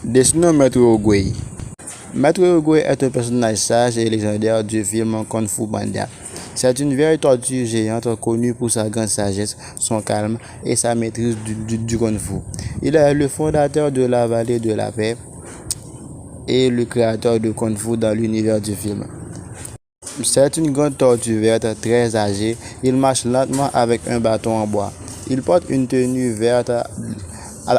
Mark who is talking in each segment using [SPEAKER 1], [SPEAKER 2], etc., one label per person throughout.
[SPEAKER 1] Dessinons Maître Oogway. Maître Oogway est un personnage sage et légendaire du film Kung Fu Panda. C'est une vieille tortue géante connue pour sa grande sagesse, son calme et sa maîtrise du Kung Fu. Il est le fondateur de la Vallée de la Paix et le créateur de Kung Fu dans l'univers du film. C'est une grande tortue verte très âgée. Il marche lentement avec un bâton en bois. Il porte une tenue verte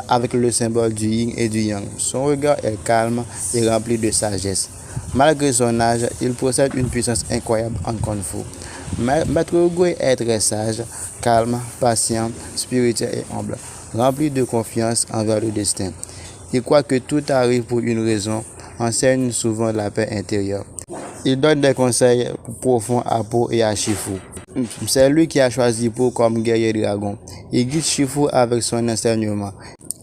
[SPEAKER 1] avec le symbole du yin et du yang. Son regard est calme et rempli de sagesse. Malgré son âge, il possède une puissance incroyable en Kung Fu. Maître Oogway est très sage, calme, patient, spirituel et humble, rempli de confiance envers le destin. Il croit que tout arrive pour une raison, enseigne souvent la paix intérieure. Il donne des conseils profonds à Po et à Shifu. C'est lui qui a choisi Po comme guerrier dragon. Il guide Shifu avec son enseignement.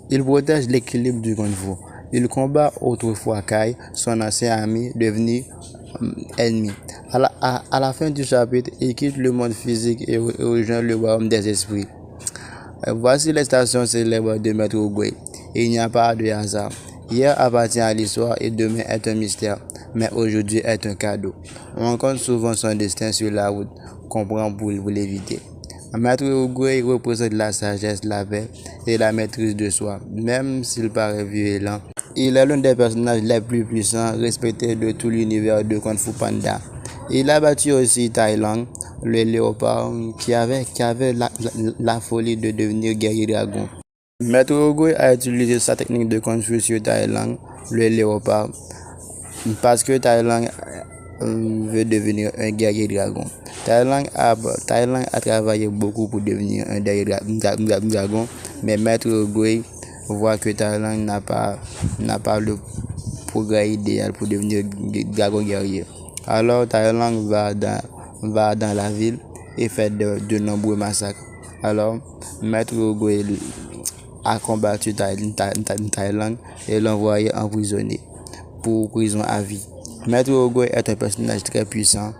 [SPEAKER 1] Il protège l'équilibre du Kung Fu. Il combat autrefois Kai, son ancien ami, devenu ennemi. À la fin du chapitre, il quitte le monde physique et rejoint le royaume des esprits. Voici les stations célèbres de Maître Oogway. Il n'y a pas de hasard. Hier appartient à l'histoire et demain est un mystère, mais aujourd'hui est un cadeau. On rencontre souvent son destin sur la route, comprend pour l'éviter. Maître Oogway représente la sagesse, la paix et la maîtrise de soi, même s'il paraît violent. Il est l'un des personnages les plus puissants, respectés de tout l'univers de Kung Fu Panda. Il a battu aussi Tai Lung, le léopard, qui avait la folie de devenir guerrier dragon. Maître Oogway a utilisé sa technique de Kung Fu sur Tai Lung, le léopard, parce que Tai Lung veut devenir un guerrier dragon. Tai Lung a travaillé beaucoup pour devenir un guerrier dragon, mais Maître Oogway voit que Tai Lung n'a pas le progrès idéal pour devenir dragon guerrier. Alors Tai Lung va dans la ville et fait de nombreux massacres. Alors Maître Oogway a combattu Tai Lung et l'a envoyé emprisonné pour prison à vie. Maître Oogway est un personnage très puissant,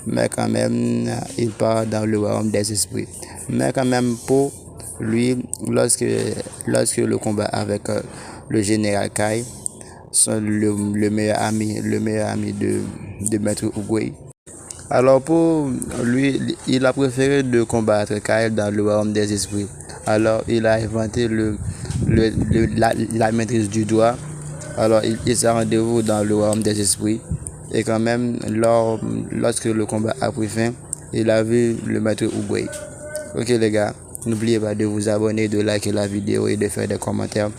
[SPEAKER 1] mais quand même, il part dans le royaume des esprits. Mais quand même, Po, lui, lorsque le combat avec le général Kai, le meilleur ami de Maître Oogway. Alors pour lui, il a préféré de combattre Kai dans le royaume des esprits. Alors il a inventé la maîtrise du doigt. Alors il s'est rendez-vous dans le royaume des esprits. Et quand même, lorsque le combat a pris fin, il a vu le Maître Oogway. Ok les gars, n'oubliez pas de vous abonner, de liker la vidéo et de faire des commentaires.